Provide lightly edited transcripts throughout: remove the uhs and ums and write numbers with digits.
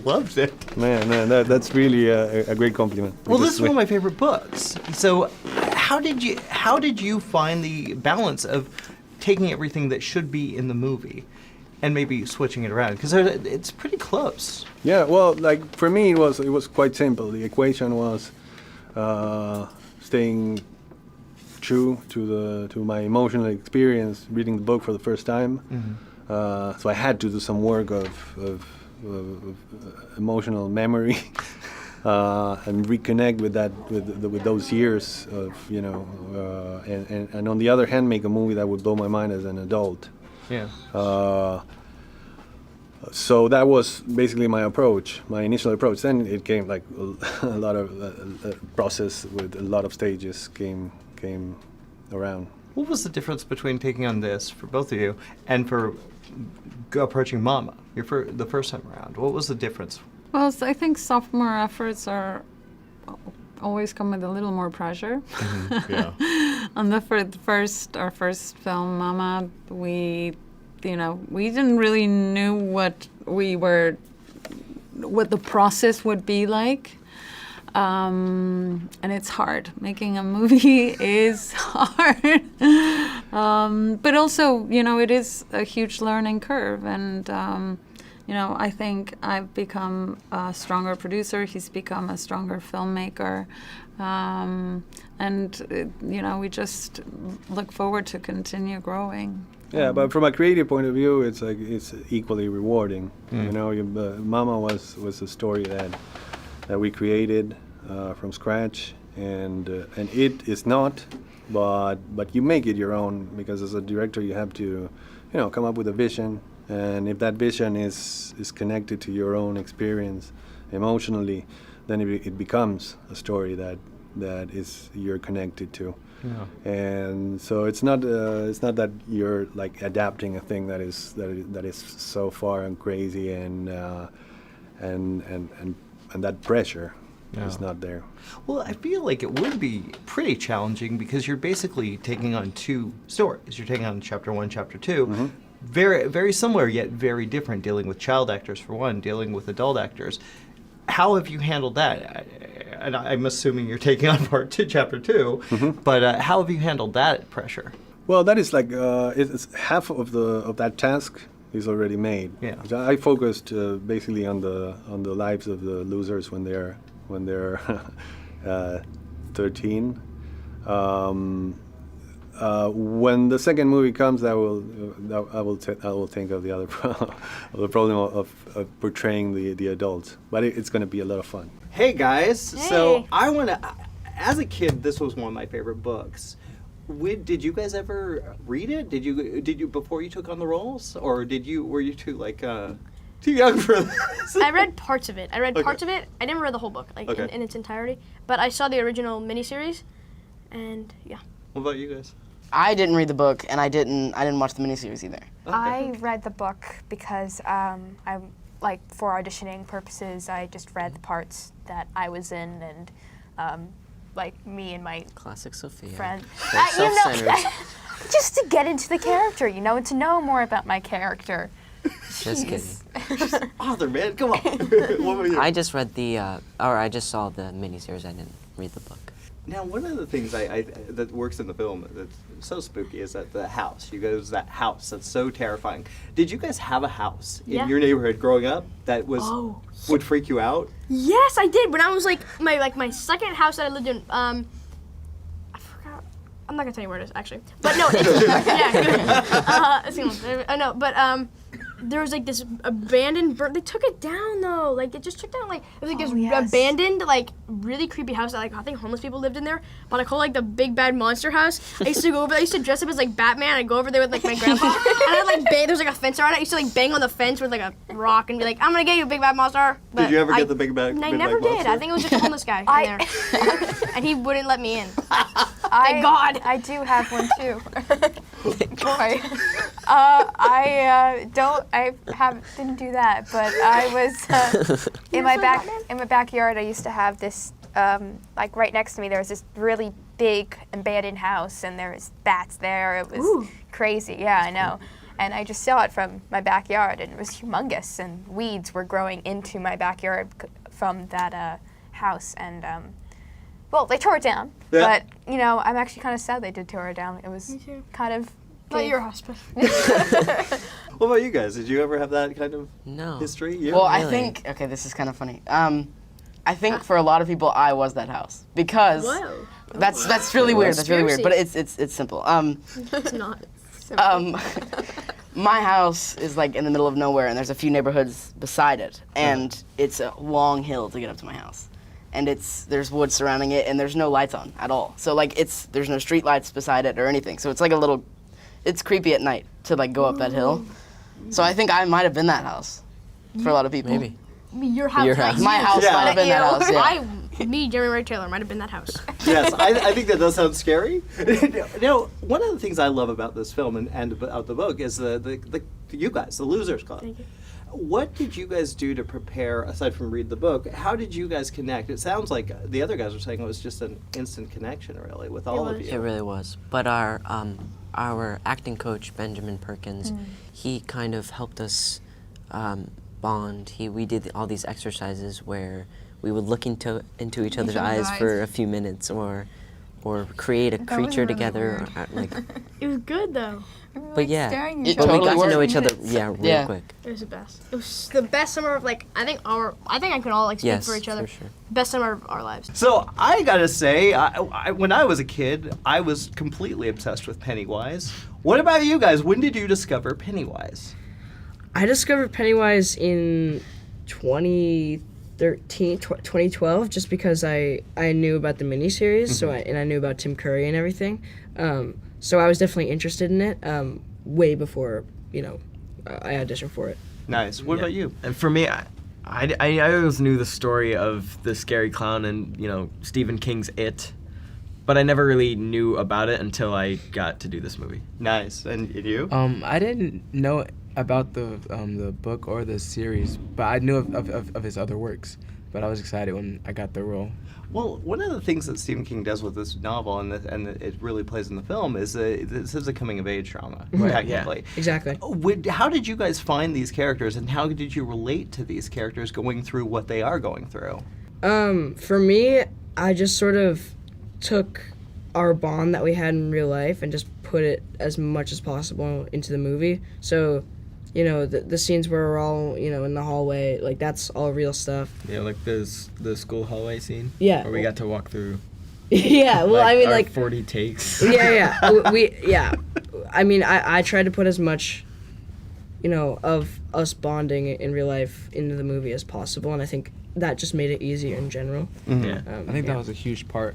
Loved it. Man, that's really a great compliment. Well, this is one of my favorite books. So, how did you find the balance of taking everything that should be in the movie and maybe switching it around? Because it's pretty close. Yeah, well, like for me, it was quite simple. The equation was staying true to my emotional experience reading the book for the first time. Mm-hmm. So I had to do some work of emotional memory and reconnect with that with those years of and on the other hand, make a movie that would blow my mind as an adult. Yeah. So that was basically my approach, my initial approach. Then it came like a lot of process with a lot of stages came around. What was the difference between taking on this for both of you and for approaching Mama, the first time around? What was the difference? Well, I think sophomore efforts are always come with a little more pressure. Mm-hmm. Yeah. On our first film, Mama, we didn't really knew what the process would be like. And it's hard. Making a movie is hard. But also, it is a huge learning curve. And, I think I've become a stronger producer. He's become a stronger filmmaker. We just look forward to continue growing. Yeah, but from a creative point of view, it's equally rewarding. Mm. Mama was a story that we created from scratch, and it is not, but you make it your own, because as a director you have to, come up with a vision, and if that vision is connected to your own experience emotionally, then it becomes a story that you're connected to. Yeah. And so it's not that you're like adapting a thing that is so far and crazy and that pressure is not there. Well, I feel like it would be pretty challenging because you're basically taking on two stories. You're taking on chapter 1, chapter 2. Mm-hmm. Very, very similar yet very different, dealing with child actors for one, dealing with adult actors. How have you handled that? And I'm assuming you're taking on part 2, chapter 2, mm-hmm. But how have you handled that pressure? Well, that is like it's half of that task is already made. Yeah. I focused basically on the lives of the losers when they're 13. When the second movie comes, I will think of the other of the problem of portraying the adults. But it's going to be a lot of fun. Hey guys, hey. So I want to. As a kid, this was one of my favorite books. Did you guys ever read it? Did you before you took on the roles, or were you too too young for this? I read parts of it. I didn't read the whole book in its entirety, but I saw the original miniseries, and yeah. What about you guys? I didn't read the book, and I didn't watch the miniseries either. Okay. I read the book because for auditioning purposes, I just read the parts that I was in, and me and my classic Sophia friend. Self-centered. Just to get into the character, and to know more about my character. Just kidding. Author, man, come on. What were you? I just read I just saw the miniseries. I didn't read the book. Now, one of the things that works in the film that's so spooky is that the house. You go to that house that's so terrifying. Did you guys have a house in your neighborhood growing up that would freak you out? Yes, I did. When I was my second house that I lived in, I forgot. I'm not gonna tell you where it is actually. But no, I know. But there was this abandoned. They took it down though. It just took down it was this abandoned really creepy house that I think homeless people lived in there. But I call it the Big Bad Monster House. I used to go over there. I used to dress up as Batman. I'd go over there with my grandpa. And I'd bang. There was a fence around it. I used to bang on the fence with a rock and be like, I'm gonna get you, Big Bad Monster. But did you ever get the Big Bad? I never did. I think it was just a homeless guy in there, and he wouldn't let me in. Thank God. I do have one too. Boy. Didn't do that, but I was in my backyard. I used to have this right next to me. There was this really big abandoned house, and there was bats there. It was crazy. Yeah, I know. And I just saw it from my backyard, and it was humongous, and weeds were growing into my backyard from that house. And well, they tore it down, but you know, I'm actually kind of sad they did tear it down. It was kind of Not your hospital. What about you guys? Did you ever have that kind of No. history? You? Well, I Really? think, okay, this is kind of funny. I think for a lot of people, I was that house because Whoa. that's really weird. That's really weird, but Conspiracy. it's simple. It's not. My house is like in the middle of nowhere, and there's a few neighborhoods beside it, and it's a long hill to get up to my house, and there's woods surrounding it, and there's no lights on at all. So like there's no street lights beside it or anything. So it's like it's creepy at night to like go up that hill. So I think I might have been that house for a lot of people. Maybe. Your house. Your not house. you. My house might have been that house. Yeah. Me, Jeremy Ray Taylor, might have been that house. Yes, I think that does sound scary. One of the things I love about this film and about the book is the you guys, the Losers Club. Thank you. What did you guys do to prepare, aside from read the book, how did you guys connect? It sounds like the other guys were saying it was just an instant connection, really, with all of was. you. It really was. But our acting coach, Benjamin Perkins, he kind of helped us bond. We did all these exercises where we would look into each other's eyes for a few minutes, or create a creature really together. weird. Like, It was good though. but yeah, staring at each but we other got for to know each other. minutes. Yeah, real Yeah. quick. It was the best. It was the best summer of like I think I could all like speak Yes, for each other. for sure. Best summer of our lives. So I gotta say, when I was a kid, I was completely obsessed with Pennywise. What about you guys? When did you discover Pennywise? I discovered Pennywise in 2012, just because I knew about the miniseries, and I knew about Tim Curry and everything. So I was definitely interested in it way before I auditioned for it. Nice. What about you? And for me, I always knew the story of the scary clown and Stephen King's It, but I never really knew about it until I got to do this movie. Nice. And you? I didn't know about the book or the series, but I knew of his other works. But I was excited when I got the role. Well, one of the things that Stephen King does with this novel, and it really plays in the film, is this is a coming-of-age drama, technically. Exactly. How did you guys find these characters, and how did you relate to these characters going through what they are going through? For me, I just sort of took our bond that we had in real life and just put it as much as possible into the movie. So, the scenes where we're all, in the hallway, like that's all real stuff. Yeah, like the school hallway scene. Yeah. Where we got to walk through. Yeah, well, I mean, our like 40 takes. Yeah. I mean, I tried to put as much, of us bonding in real life into the movie as possible, and I think that just made it easier in general. Yeah. I think that was a huge part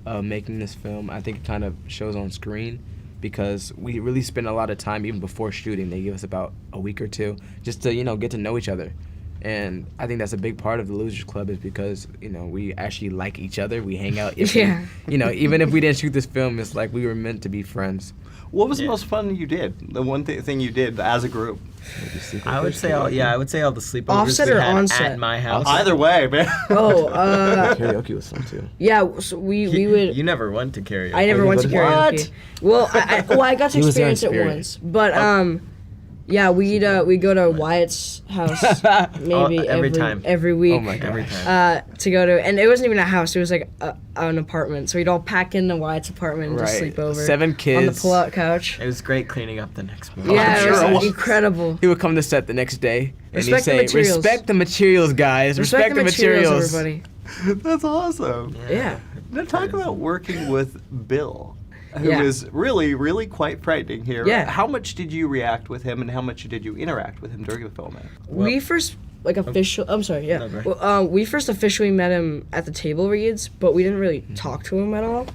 of making this film. I think it kind of shows on screen because we really spent a lot of time even before shooting. They give us about a week or two just to get to know each other. And I think that's a big part of the Losers Club is because, we actually like each other. We hang out. Even if we didn't shoot this film, it's like we were meant to be friends. What was the most fun you did? The one thing you did as a group? I would say all the sleepovers Offset we or had onset? at my house. Either way, man. Karaoke was fun too. Yeah, so we would. You never went to karaoke. I never went to karaoke. Well, I got to He was there in experience it spirit. once, but yeah, we'd go to Wyatt's house maybe every week. Oh my god. Every time. To go to, and it wasn't even a house; it was like an apartment. So we'd all pack into Wyatt's apartment and just sleep over. 7 kids on the pull-out couch. It was great cleaning up the next morning. Yeah, sure it it was was. incredible. He would come to set the next day and he'd Respect the say, materials. "Respect the materials, guys. Respect the materials." everybody. That's awesome. Yeah. Now talk about working with Bill, who is really, really quite frightening here. Yeah. How much did you react with him, and how much did you interact with him during the filming? We first I'm sorry, yeah. No, go ahead. Well, we first officially met him at the table reads, but we didn't really talk to him at all.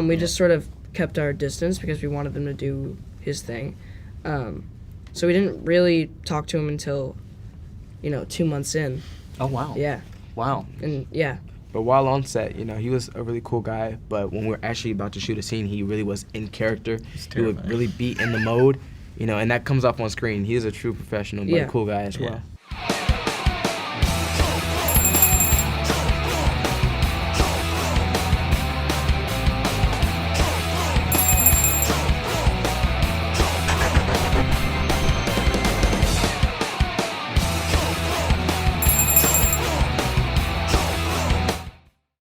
We just sort of kept our distance because we wanted him to do his thing. So we didn't really talk to him until, 2 months in. Oh, wow. Yeah. Wow. And yeah. But while on set, he was a really cool guy. But when we were actually about to shoot a scene, he really was in character. He would terrifying. really be in the mode, and that comes off on screen. He is a true professional, but Yeah. a cool guy as well.